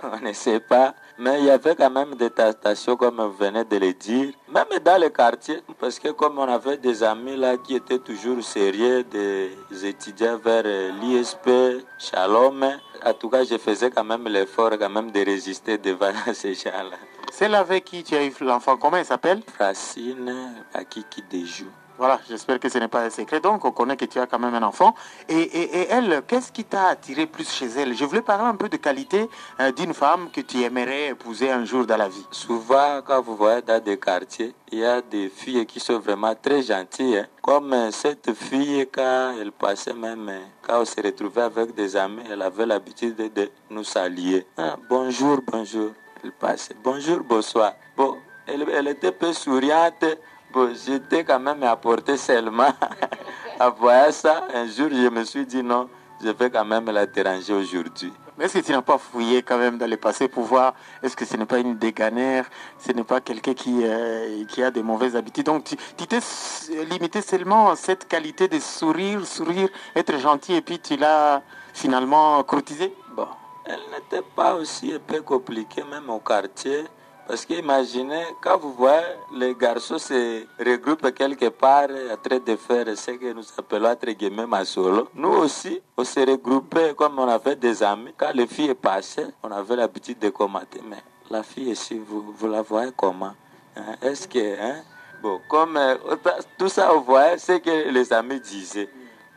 On ne sait pas. Mais il y avait quand même des tentations, comme vous venez de le dire. Même dans les quartiers. Parce que comme on avait des amis là qui étaient toujours sérieux, des étudiants vers l'ISP, Shalom. En tout cas, je faisais quand même l'effort quand même de résister devant ces gens-là. Celle avec qui tu as eu l'enfant, comment elle s'appelle? Francine Akiki Dejou. Voilà, j'espère que ce n'est pas un secret. Donc, on connaît que tu as quand même un enfant. Et elle, qu'est-ce qui t'a attiré plus chez elle? Je voulais parler un peu de qualité d'une femme que tu aimerais épouser un jour dans la vie. Souvent, quand vous voyez dans des quartiers, il y a des filles qui sont vraiment très gentilles. Hein. Comme cette fille, quand elle passait même, quand on se retrouvait avec des amis, elle avait l'habitude de nous saluer. Ah, bonjour, bonjour. Elle passait. Bonjour, bonsoir. Bon, elle était peu souriante. Bon, j'étais quand même apporté seulement à voir ça. Un jour, je me suis dit non, je vais quand même la déranger aujourd'hui. Mais est-ce que tu n'as pas fouillé quand même dans le passé pour voir, est-ce que ce n'est pas une déganère, ce n'est pas quelqu'un qui a des mauvaises habitudes? Donc tu t'es limité seulement à cette qualité de sourire, être gentil et puis tu l'as finalement courtisé? Bon, elle n'était pas aussi un peu compliquée même au quartier. Parce qu'imaginez, quand vous voyez les garçons se regroupent quelque part en train de faire ce que nous appelons entre guillemets ma solo. Nous aussi, on se regroupait comme on avait des amis. Quand les filles passaient, on avait l'habitude de commenter. Mais la fille ici, vous la voyez comment? Hein? Est-ce que... Hein? Bon, comme tout ça, on voyait ce que les amis disaient.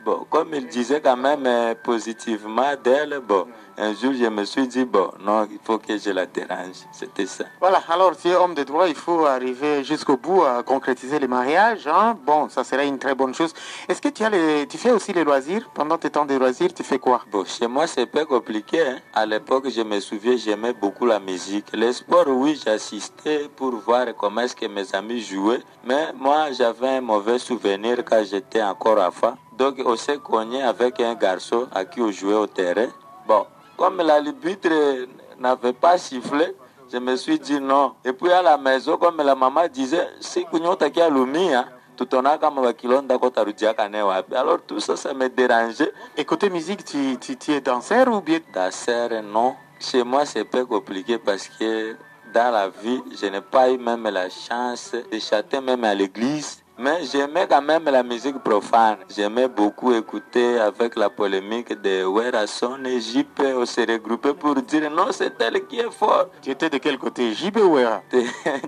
Bon, comme il disait quand même positivement d'elle, bon, un jour je me suis dit, bon, non, il faut que je la dérange. C'était ça. Voilà, alors tu es homme de droit, il faut arriver jusqu'au bout à concrétiser les mariages. Hein? Bon, ça serait une très bonne chose. Est-ce que tu fais aussi les loisirs? Pendant tes temps de loisirs, tu fais quoi? Bon, chez moi, c'est pas compliqué. Hein? À l'époque, je me souviens, j'aimais beaucoup la musique. Les sports, oui, j'assistais pour voir comment est-ce que mes amis jouaient. Mais moi, j'avais un mauvais souvenir quand j'étais encore enfant. Donc, on s'est cogné avec un garçon à qui on jouait au terrain. Bon, comme l'arbitre n'avait pas sifflé, je me suis dit non. Et puis à la maison, comme la maman disait, si kunyota kia lumia, tout on a comme wakilonda kota rudia kane wapi. Alors tout ça, ça me dérangeait. Et côté musique, tu es danseur ou bien? Danseur, non. Chez moi, c'est peu compliqué parce que dans la vie, je n'ai pas eu même la chance de chanter même à l'église. Mais j'aimais quand même la musique profane. J'aimais beaucoup écouter avec la polémique de Werason et JP. On s'est regroupés pour dire non, c'est elle qui est fort. Tu étais de quel côté, JP ou Wera?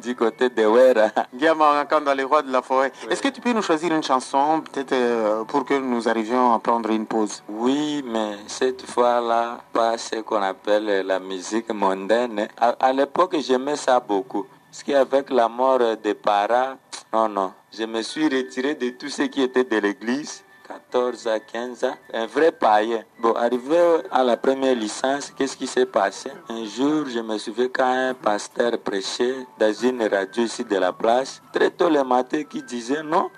Du côté de Wera. Diamant dans les rois de la forêt. Oui. Est-ce que tu peux nous choisir une chanson, peut-être pour que nous arrivions à prendre une pause? Oui, mais cette fois-là, pas ce qu'on appelle la musique mondaine. À l'époque, j'aimais ça beaucoup. Parce qu'avec la mort des parents, non. Je me suis retiré de tout ce qui était de l'église, 14 à 15 ans, un vrai païen. Bon, arrivé à la première licence, qu'est-ce qui s'est passé? Un jour, je me souviens quand un pasteur prêchait dans une radio ici de la place, très tôt le matin, qui disait non,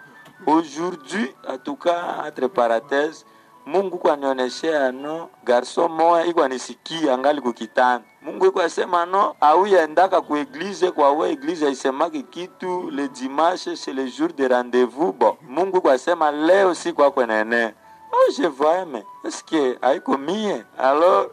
aujourd'hui, en tout cas, entre parenthèses, Mungu kwa nionyeshea no garso moya iko nisikia angali kukitana. Mungu iko asema no auya endaka ku église kwa we église aisemaki kitu le dimanche c'est le jour de rendez-vous. Bon, Mungu iko asema leo si kwa kwenene. Oh, je vois mais est-ce que haiko mie? Alors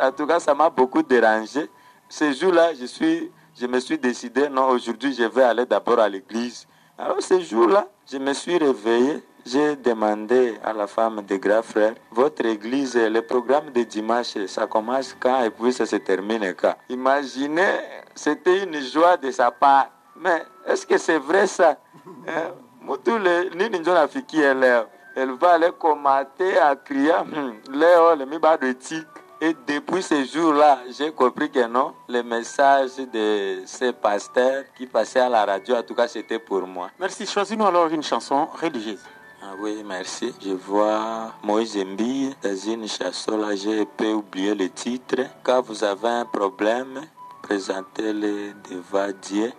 en tout cas ça m'a beaucoup dérangé. Ce jour-là, je me suis décidé non, aujourd'hui je vais aller d'abord à l'église. Alors ce jour-là, je me suis réveillé. J'ai demandé à la femme de grand frère, votre église, le programme de dimanche, ça commence quand et puis ça se termine quand? Imaginez, c'était une joie de sa part. Mais est-ce que c'est vrai ça? Elle va aller commenter à crier, Léo, le miba de ti. Et depuis ce jour-là, j'ai compris que non, le message de ces pasteurs qui passaient à la radio, en tout cas, c'était pour moi. Merci. Choisis-nous alors une chanson religieuse. Ah oui, merci. Je vois Moïse Mbille dans une chanson là, j'ai pu oublier le titre. Quand vous avez un problème, présentez-le devant Dieu.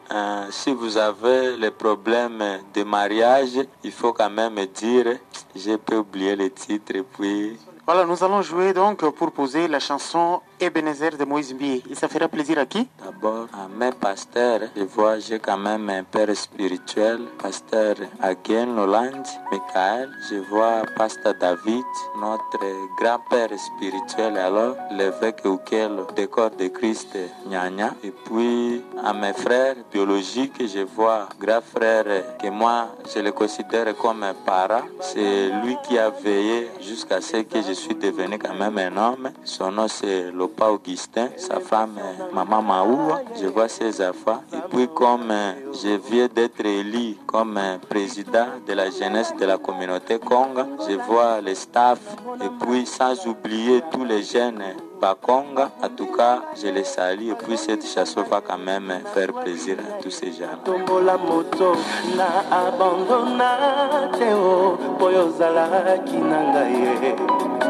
Si vous avez le problème de mariage, il faut quand même dire, j'ai pu oublier le titre puis... Voilà, nous allons jouer donc pour poser la chanson Ebenezer de Moïse Mbille. Et ça fera plaisir à qui? D'abord, à mes pasteurs. Je vois, j'ai quand même un père spirituel, pasteur Agen Hollande, Michael. Je vois pasteur David, notre grand-père spirituel, alors l'évêque auquel le corps de Christ, Nyanya. Et puis, à mes frères biologiques, je vois grand frère que moi, je le considère comme un parent. C'est lui qui a veillé jusqu'à ce que je suis devenu quand même un homme. Son nom c'est Lopa Augustin, sa femme Maman Maoua. Je vois ses enfants. Et puis comme je viens d'être élu comme président de la jeunesse de la communauté Conga, je vois le staff. Et puis sans oublier tous les jeunes Bakonga, en tout cas, je les salue et puis cette chanson va quand même faire plaisir à tous ces gens. Tombola moto na abandona teo boyozala kinangaye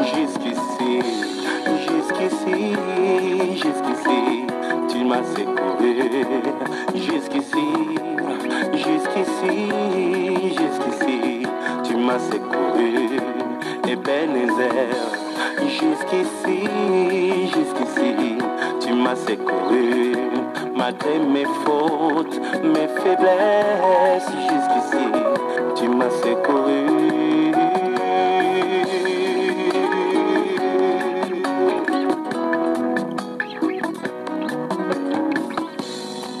jusqu'ici tu m'as secouru jusqu'ici tu m'as secouru Ebenezer. Jusqu'ici, tu m'as secouru, malgré mes fautes, mes faiblesses. Jusqu'ici, tu m'as secouru.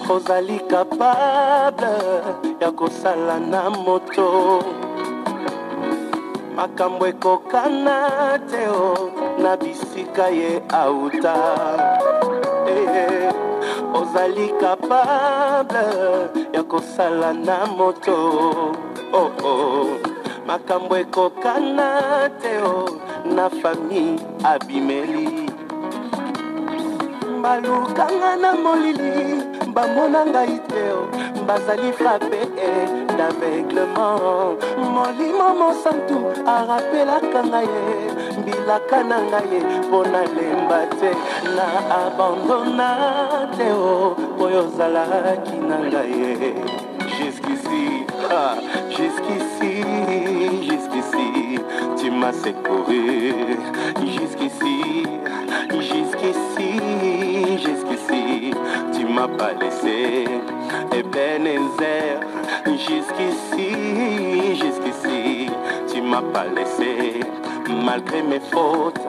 Ozali capable, ya kosala na moto. Makambo ekokana teo na bisika ye auta. Ozali capable ya kosala na moto. makambo ekokana te o na famille abimeli balukanga na molili bamona ngai te o bazali frappe d'aveuglement molimo mosantu arapelaka ngai ye mbilaka na ngai ye mpo nalemba te na abandona te o oyo ozalaki na ngai ye jusqu'ici, jusqu'ici, tu m'as secouru. Jusqu'ici, tu m'as pas laissé. Ebenezer, jusqu'ici, tu m'as pas laissé. Malgré mes fautes,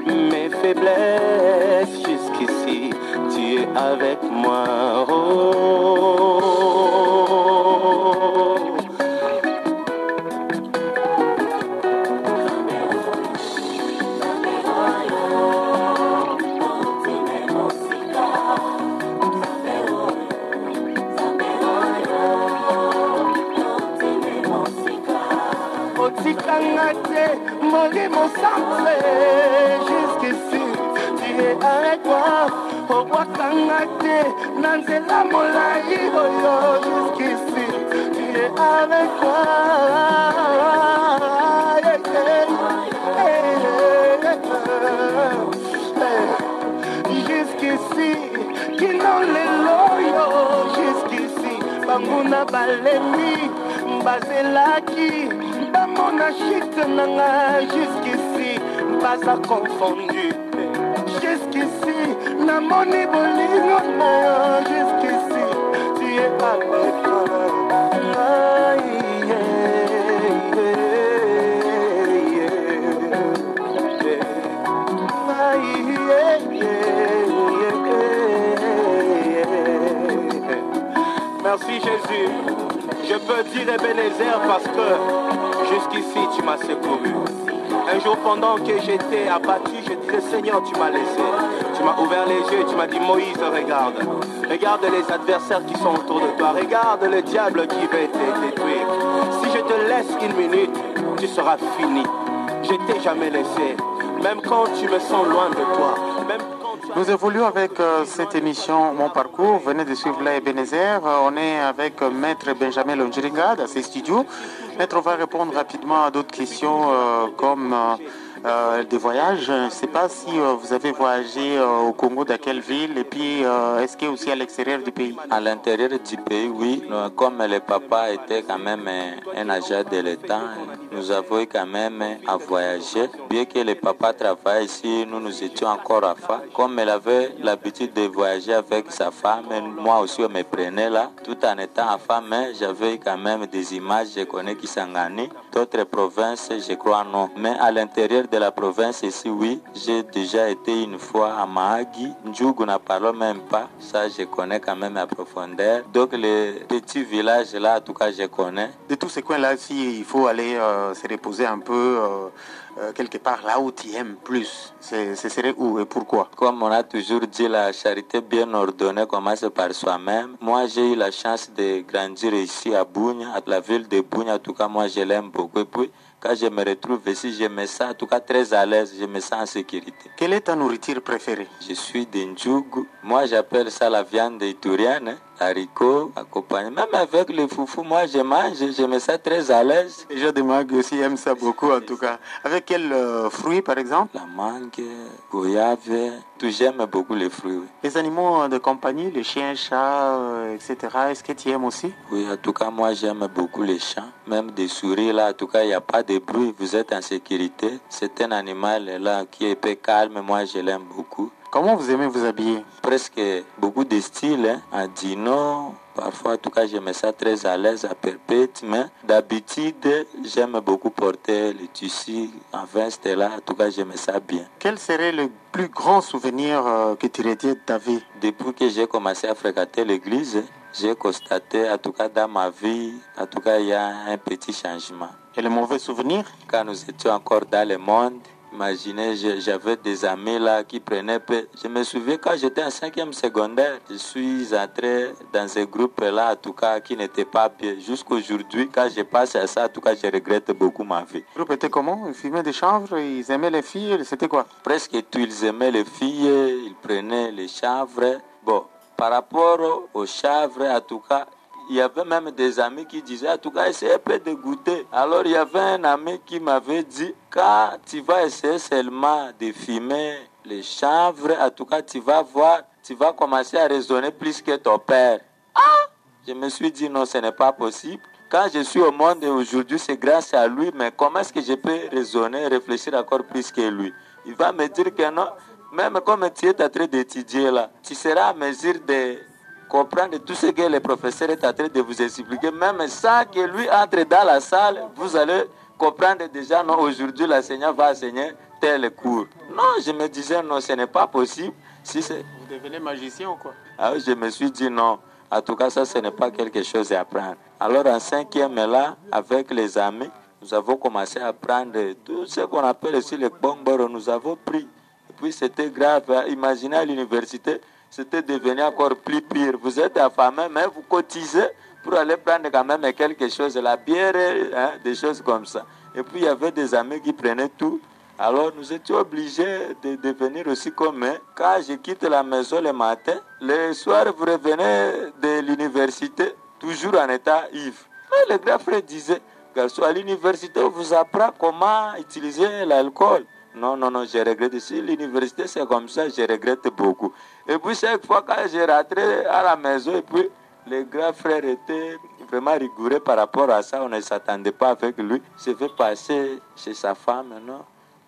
mes faiblesses, jusqu'ici, tu es avec moi. Oh. Molimo Santé, jusqu'ici, tu es avec moi. Au Wakangate, Nanzela Molaï, jusqu'ici, tu es avec moi. Jusqu'ici, qui n'ont les loyaux, jusqu'ici, Bamuna Balemi, Bazelaki. Mon achite nanga jusqu'ici, pas à confondu. Jusqu'ici, na moni bolingo na jusqu'ici, tu es avec moi. Merci Jésus. Je peux dire Ebenezer parce que jusqu'ici tu m'as secouru. Un jour pendant que j'étais abattu, je disais Seigneur, tu m'as laissé. Tu m'as ouvert les yeux, tu m'as dit Moïse, regarde. Regarde les adversaires qui sont autour de toi. Regarde le diable qui veut te détruire. Si je te laisse une minute, tu seras fini. Je t'ai jamais laissé. Même quand tu me sens loin de toi. Nous évoluons avec cette émission Mon Parcours. Venez de suivre la Ebenezer. On est avec Maître Benjamin Longiringa dans ses studios. Maître, on va répondre rapidement à d'autres questions comme des voyages. Je ne sais pas si vous avez voyagé au Congo, dans quelle ville, et puis est-ce qu'il y a aussi à l'extérieur du pays? À l'intérieur du pays, oui. Comme le papa était quand même un agent de l'État, nous avons eu quand même à voyager. Bien que le papa travaille ici, nous étions encore à Fa. Comme elle avait l'habitude de voyager avec sa femme, moi aussi on me prenait là. Tout en étant à Fa, mais j'avais quand même des images, je connais Kisangani. D'autres provinces, je crois non. Mais à l'intérieur de la province ici, oui, j'ai déjà été une fois à Mahagi. Ndjougou n'a parlé même pas. Ça, je connais quand même à profondeur. Donc les petits villages là, en tout cas, je connais. De tous ces coins-là, s'il faut aller se reposer un peu quelque part là où tu aimes plus, ce serait où et pourquoi? Comme on a toujours dit, la charité bien ordonnée commence par soi-même. Moi, j'ai eu la chance de grandir ici à Bunia, à la ville de Bunia. En tout cas, moi, je l'aime beaucoup. Et puis, quand je me retrouve ici, je me sens en tout cas très à l'aise, je me sens en sécurité. Quelle est ta nourriture préférée? Je suis d'Ndjougou. Moi, j'appelle ça la viande iturienne, hein? Haricots, accompagné. Même avec le foufou, moi, je mange, je me sens très à l'aise. Les gens de mangue aussi aiment ça beaucoup, en tout cas. Avec quel fruit, par exemple? La mangue, goyave, tout, j'aime beaucoup les fruits. Oui. Les animaux de compagnie, les chiens, chats, etc., est-ce que tu aimes aussi? Oui, en tout cas, moi, j'aime beaucoup les chats. Même des souris, là, en tout cas, il n'y a pas de bruit, vous êtes en sécurité. C'est un animal, là, qui est peu calme, moi, je l'aime beaucoup. Comment vous aimez vous habiller? Presque beaucoup de styles, hein. En dino, parfois, en tout cas, je me sens très à l'aise à perpète, mais d'habitude, j'aime beaucoup porter les tissus en veste, là, en tout cas, je me sens bien. Quel serait le plus grand souvenir que tu retiens de ta vie? Depuis que j'ai commencé à fréquenter l'église, j'ai constaté, en tout cas, dans ma vie, en tout cas, il y a un petit changement. Et le mauvais souvenir? Quand nous étions encore dans le monde, Imaginez, j'avais des amis là qui prenaient peu. Je me souviens quand j'étais en 5e secondaire, je suis entré dans ce groupe-là, en tout cas, qui n'était pas bien. Jusqu'aujourd'hui, quand je passe à ça, en tout cas, je regrette beaucoup ma vie. Le groupe était comment? Ils fumaient des chanvres, ils aimaient les filles, c'était quoi? Presque tout, ils aimaient les filles, ils prenaient les chanvres. Bon, par rapport aux chanvres, en tout cas, il y avait même des amis qui disaient, en tout cas, essayez un peu de goûter. Alors, il y avait un ami qui m'avait dit, quand tu vas essayer seulement de fumer les chanvres, en tout cas, tu vas voir, tu vas commencer à raisonner plus que ton père. Ah! Je me suis dit, non, ce n'est pas possible. Quand je suis au monde aujourd'hui, c'est grâce à lui, mais comment est-ce que je peux raisonner, réfléchir encore plus que lui? Il va me dire que non, même comme tu es en train d'étudier là, tu seras à mesure de comprendre tout ce que le professeur est en train de vous expliquer, même sans que lui entre dans la salle, vous allez comprendre déjà, non, aujourd'hui l'enseignant va enseigner tel cours. Non, je me disais, non, ce n'est pas possible. Si c'est... Vous devenez magicien ou quoi? Ah, je me suis dit, non, en tout cas, ça, ce n'est pas quelque chose à apprendre. Alors, en 5e, là, avec les amis, nous avons commencé à prendre tout ce qu'on appelle ici les bombes, nous avons pris. Et puis, c'était grave. Imaginez à l'université, c'était devenu encore plus pire. Vous êtes affamé, mais vous cotisez pour aller prendre quand même quelque chose, la bière, hein, des choses comme ça. Et puis, il y avait des amis qui prenaient tout. Alors, nous étions obligés de devenir aussi comme eux. Quand je quitte la maison le matin, le soir, vous revenez de l'université, toujours en état ivre. Mais le grand frère disait, garçon, à l'université, on vous apprend comment utiliser l'alcool. Non, je regrette. Si l'université, c'est comme ça, je regrette beaucoup. Et puis, chaque fois, quand je rentrais à la maison, et puis, le grand frère était vraiment rigoureux par rapport à ça. On ne s'attendait pas avec lui. Je vais passer chez sa femme, non?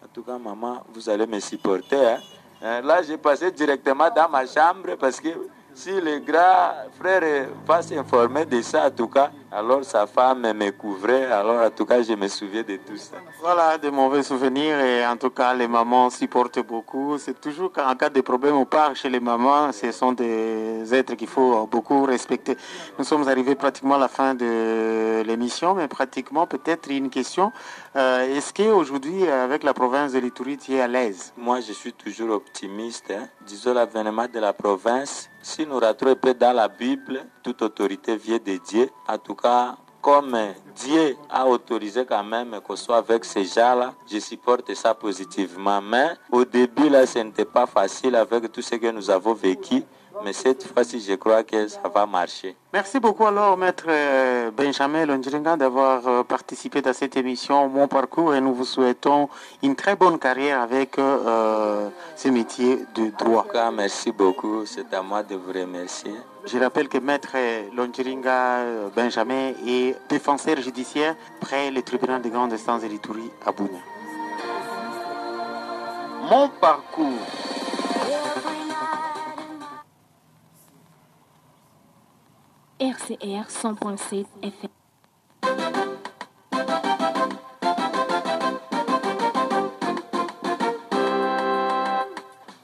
En tout cas, maman, vous allez me supporter. Hein? Là, j'ai passé directement dans ma chambre parce que si le grand frère va s'informer de ça, en tout cas, alors sa femme me couvrait. Alors, en tout cas, je me souviens de tout ça. Voilà, de mauvais souvenirs. Et en tout cas, les mamans supportent beaucoup. C'est toujours qu'en cas de problème, on part chez les mamans. Ce sont des êtres qu'il faut beaucoup respecter. Nous sommes arrivés pratiquement à la fin de l'émission, mais pratiquement peut-être une question. Est-ce qu'aujourd'hui, avec la province de l'Ituri, tu es à l'aise? Moi, je suis toujours optimiste. Hein. Disons l'avènement de la province. Si nous rentrons un peu dans la Bible, toute autorité vient de Dieu. En tout cas, comme Dieu a autorisé quand même qu'on soit avec ces gens-là, je supporte ça positivement. Mais au début, là, ce n'était pas facile avec tout ce que nous avons vécu. Mais cette fois-ci, je crois que ça va marcher. Merci beaucoup alors, Maître Benjamin Longiringa, d'avoir participé à cette émission Mon Parcours, et nous vous souhaitons une très bonne carrière avec ce métier de droit. En tout cas, merci beaucoup, c'est à moi de vous remercier. Je rappelle que Maître Longiringa Benjamin est défenseur judiciaire près le tribunal de grande instance de l'Ituri à Bunia. Mon parcours. RCR 100.7 FM.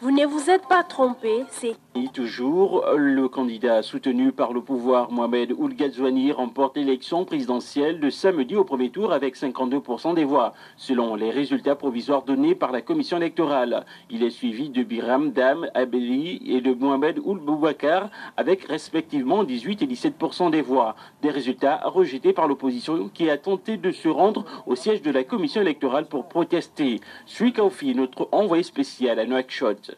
Vous ne vous êtes pas trompé, c'est... Et toujours, le candidat soutenu par le pouvoir, Mohamed Ould Ghazouani, remporte l'élection présidentielle de samedi au premier tour avec 52% des voix, selon les résultats provisoires donnés par la commission électorale. Il est suivi de Biram Dam Abeli et de Mohamed Ould Boubacar avec respectivement 18 et 17% des voix. Des résultats rejetés par l'opposition qui a tenté de se rendre au siège de la commission électorale pour protester. Sui Kaufi, notre envoyé spécial à Nouakchott.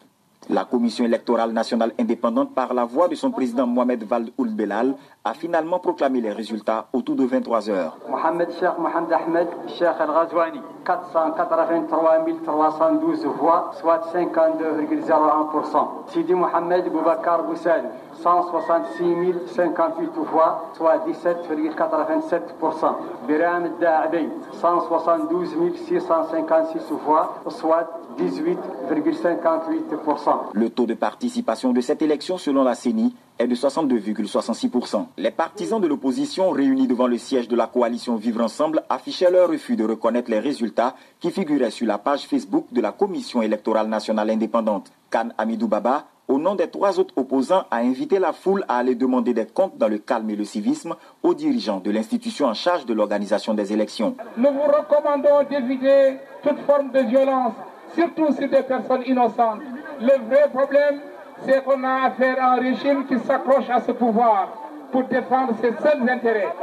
La Commission électorale nationale indépendante, par la voix de son président Mohamed Vald Ould Belal, a finalement proclamé les résultats autour de 23 heures. Mohamed Cheikh Mohamed Ahmed Cheikh El Ghazouani, 483 312 voix, soit 52,01%. Sidi Mohamed Boubacar Boussel, 166 058 voix, soit 17,87%. Biram Da'abey, 172 656 voix, soit 18,58%. Le taux de participation de cette élection, selon la CENI, est de 62,66%. Les partisans de l'opposition réunis devant le siège de la coalition Vivre Ensemble affichaient leur refus de reconnaître les résultats qui figuraient sur la page Facebook de la Commission électorale nationale indépendante. Khan Amidou Baba, au nom des 3 autres opposants, a invité la foule à aller demander des comptes dans le calme et le civisme aux dirigeants de l'institution en charge de l'organisation des élections. Nous vous recommandons d'éviter toute forme de violence surtout sur des personnes innocentes. Le vrai problème, c'est qu'on a affaire à un régime qui s'accroche à ce pouvoir pour défendre ses seuls intérêts.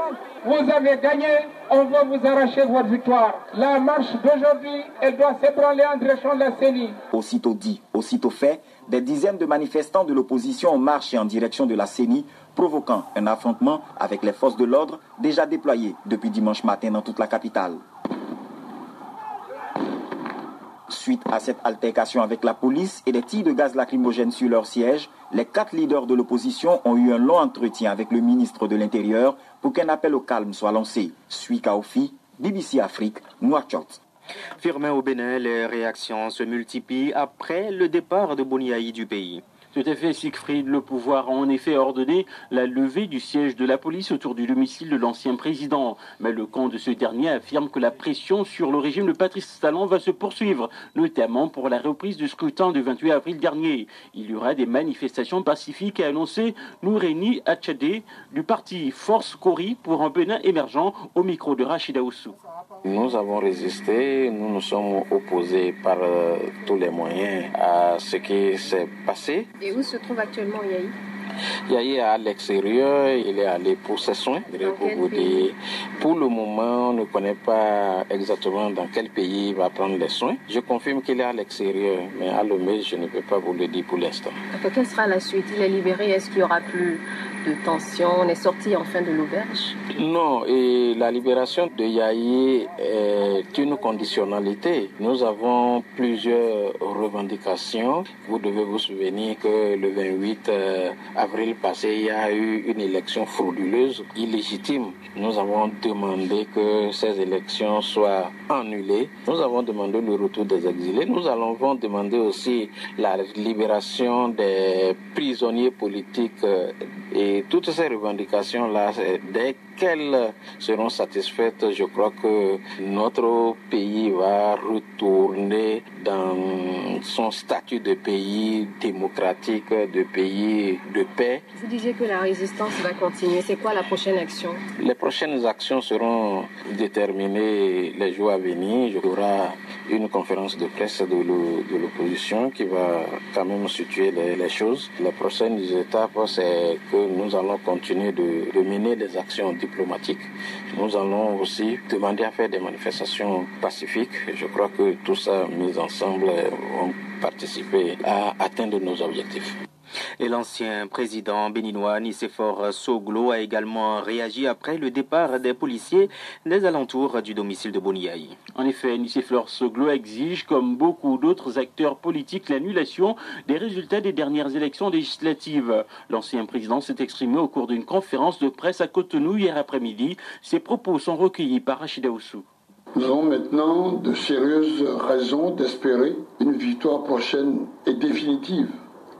Vous avez gagné, on va vous arracher votre victoire. La marche d'aujourd'hui, elle doit s'ébranler en direction de la CENI. Aussitôt dit, aussitôt fait, des dizaines de manifestants de l'opposition ont marché en direction de la CENI, provoquant un affrontement avec les forces de l'ordre déjà déployées depuis dimanche matin dans toute la capitale. Suite à cette altercation avec la police et des tirs de gaz lacrymogène sur leur siège, les 4 leaders de l'opposition ont eu un long entretien avec le ministre de l'Intérieur pour qu'un appel au calme soit lancé. Sui Kaofi, BBC Afrique, Nouakchott. Firmin au Bénin, les réactions se multiplient après le départ de Boniaï du pays. Tout à fait, Siegfried. Le pouvoir a en effet ordonné la levée du siège de la police autour du domicile de l'ancien président. Mais le camp de ce dernier affirme que la pression sur le régime de Patrice Talon va se poursuivre, notamment pour la reprise du scrutin du 28 avril dernier. Il y aura des manifestations pacifiques, a annoncé Noureni Achadé du parti Force Kori pour un Bénin émergent au micro de Rachida Oussou. Nous avons résisté, nous nous sommes opposés par tous les moyens à ce qui s'est passé. Et où se trouve actuellement Yahi? Yahi est à l'extérieur, il est allé pour ses soins. Pour le moment, on ne connaît pas exactement dans quel pays il va prendre les soins. Je confirme qu'il est à l'extérieur, mais à Lomé, je ne peux pas vous le dire pour l'instant. Quelle sera la suite? Il est libéré, est-ce qu'il n'y aura plus de tension? On est sorti enfin de l'auberge? Non, et la libération de Yahi est une conditionnalité. Nous avons plusieurs revendications. Vous devez vous souvenir que le 28 avril passé, il y a eu une élection frauduleuse, illégitime. Nous avons demandé que ces élections soient annulées. Nous avons demandé le retour des exilés. Nous allons demander aussi la libération des prisonniers politiques. Et toutes ces revendications-là, dès qu'elles seront satisfaites, je crois que notre pays va retourner dans son statut de pays démocratique, de pays de paix. Vous disiez que la résistance va continuer. C'est quoi la prochaine action? Les prochaines actions seront déterminées les jours à venir. Il y aura une conférence de presse de l'opposition qui va quand même situer les choses. Les prochaines étapes, c'est que nous allons continuer de mener des actions diplomatiques. Nous allons aussi demander à faire des manifestations pacifiques. Je crois que tout ça mis ensemble vont participer à atteindre nos objectifs. Et l'ancien président béninois Nicéphore Soglo a également réagi après le départ des policiers des alentours du domicile de Boniaï. En effet, Nicéphore Soglo exige, comme beaucoup d'autres acteurs politiques, l'annulation des résultats des dernières élections législatives. L'ancien président s'est exprimé au cours d'une conférence de presse à Cotonou hier après-midi. Ses propos sont recueillis par Rachida Oussou. Nous avons maintenant de sérieuses raisons d'espérer une victoire prochaine et définitive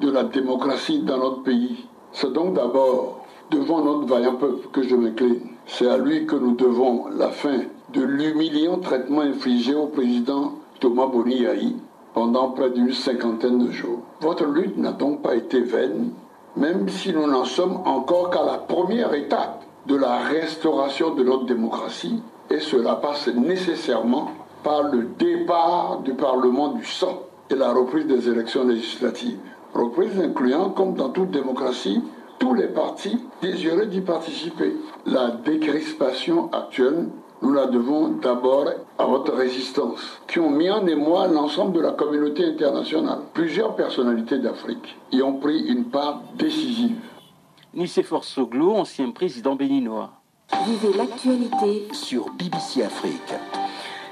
de la démocratie dans notre pays. C'est donc d'abord devant notre vaillant peuple que je m'incline. C'est à lui que nous devons la fin de l'humiliant traitement infligé au président Thomas Boniaï pendant près d'une cinquantaine de jours. Votre lutte n'a donc pas été vaine, même si nous n'en sommes encore qu'à la première étape de la restauration de notre démocratie, et cela passe nécessairement par le départ du Parlement du sang et la reprise des élections législatives. Reprise incluant, comme dans toute démocratie, tous les partis désireux d'y participer. La décrispation actuelle, nous la devons d'abord à votre résistance, qui ont mis en émoi l'ensemble de la communauté internationale. Plusieurs personnalités d'Afrique y ont pris une part décisive. Nicéphore Soglo, ancien président béninois. Vivez l'actualité sur BBC Afrique.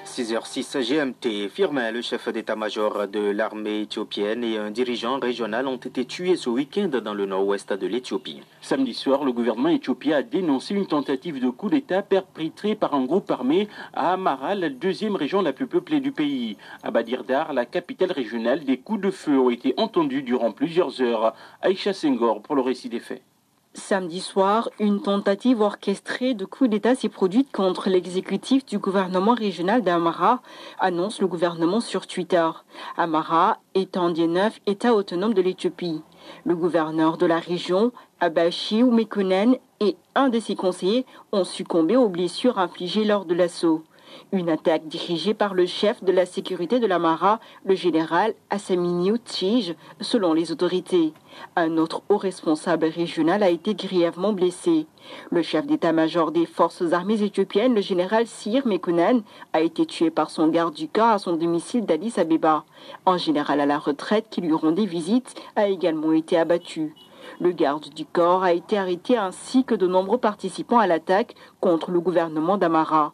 6h06 GMT, Firmin, le chef d'état-major de l'armée éthiopienne et un dirigeant régional ont été tués ce week-end dans le nord-ouest de l'Éthiopie. Samedi soir, le gouvernement éthiopien a dénoncé une tentative de coup d'État perpétrée par un groupe armé à Amara, la deuxième région la plus peuplée du pays. À Badirdar, la capitale régionale, des coups de feu ont été entendus durant plusieurs heures. Aïcha Senghor pour le récit des faits. Samedi soir, une tentative orchestrée de coup d'État s'est produite contre l'exécutif du gouvernement régional d'Amara, annonce le gouvernement sur Twitter. Amara est un des 9 États autonomes de l'Éthiopie. Le gouverneur de la région, Abachi Oumekonen, et un de ses conseillers ont succombé aux blessures infligées lors de l'assaut. Une attaque dirigée par le chef de la sécurité de l'Amara, le général Assamini Outige, selon les autorités. Un autre haut responsable régional a été grièvement blessé. Le chef d'état-major des forces armées éthiopiennes, le général Sir Mekounen, a été tué par son garde du corps à son domicile d'Addis Abeba. Un général à la retraite qui lui rendait visite a également été abattu. Le garde du corps a été arrêté ainsi que de nombreux participants à l'attaque contre le gouvernement d'Amara.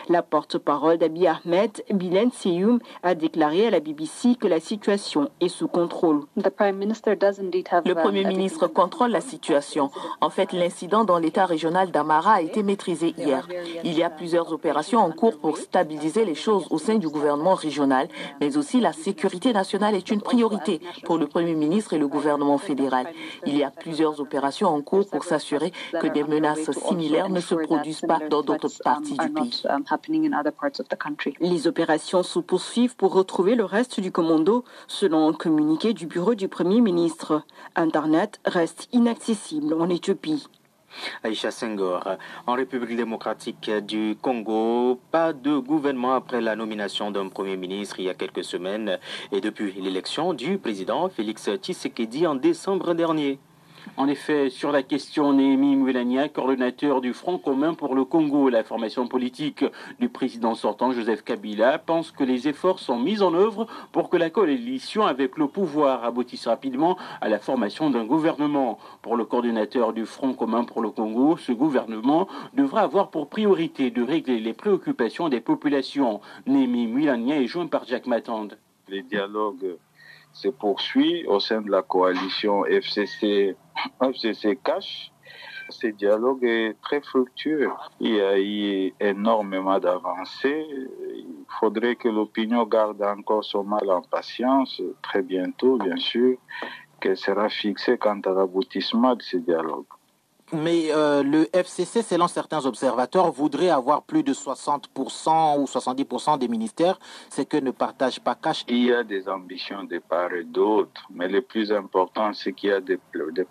La porte-parole d'Abiy Ahmed, Bilen Seyoum, a déclaré à la BBC que la situation est sous contrôle. Le Premier ministre contrôle la situation. En fait, l'incident dans l'État régional d'Amara a été maîtrisé hier. Il y a plusieurs opérations en cours pour stabiliser les choses au sein du gouvernement régional, mais aussi la sécurité nationale est une priorité pour le Premier ministre et le gouvernement fédéral. Il y a plusieurs opérations en cours pour s'assurer que des menaces similaires ne se produisent pas dans d'autres parties du pays. Les opérations se poursuivent pour retrouver le reste du commando, selon un communiqué du bureau du Premier ministre. Internet reste inaccessible en Éthiopie. Aïcha Senghor, en République démocratique du Congo, pas de gouvernement après la nomination d'un Premier ministre il y a quelques semaines et depuis l'élection du président Félix Tshisekedi en décembre dernier. En effet, sur la question, Néhémie Mouelania, coordonnateur du Front commun pour le Congo, la formation politique du président sortant Joseph Kabila, pense que les efforts sont mis en œuvre pour que la coalition avec le pouvoir aboutisse rapidement à la formation d'un gouvernement. Pour le coordonnateur du Front commun pour le Congo, ce gouvernement devra avoir pour priorité de régler les préoccupations des populations. Néhémie Mouelania est joint par Jacques Matande. Les dialogues se poursuivent au sein de la coalition FCC-Cash. Ce dialogue est très fructueux. Il y a eu énormément d'avancées. Il faudrait que l'opinion garde encore son mal en patience. Très bientôt, bien sûr, qu'elle sera fixée quant à l'aboutissement de ce dialogue. Mais le FCC, selon certains observateurs, voudrait avoir plus de 60% ou 70% des ministères, ce que ne partage pas Cash. Il y a des ambitions de part et d'autre, mais le plus important, c'est qu'il y a des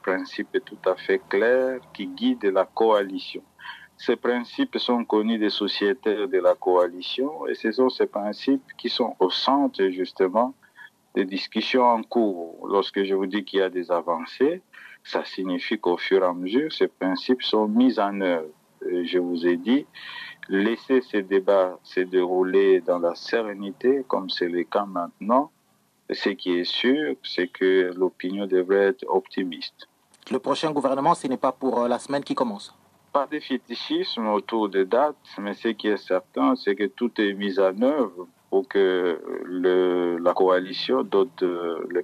principes tout à fait clairs qui guident la coalition. Ces principes sont connus des sociétaires de la coalition et ce sont ces principes qui sont au centre, justement, des discussions en cours. Lorsque je vous dis qu'il y a des avancées, ça signifie qu'au fur et à mesure, ces principes sont mis en œuvre. Et je vous ai dit, laissez ces débats se dérouler dans la sérénité, comme c'est le cas maintenant. Et ce qui est sûr, c'est que l'opinion devrait être optimiste. Le prochain gouvernement, ce n'est pas pour la semaine qui commence. Pas de fétichisme autour des dates, mais ce qui est certain, c'est que tout est mis en œuvre pour que la coalition dote les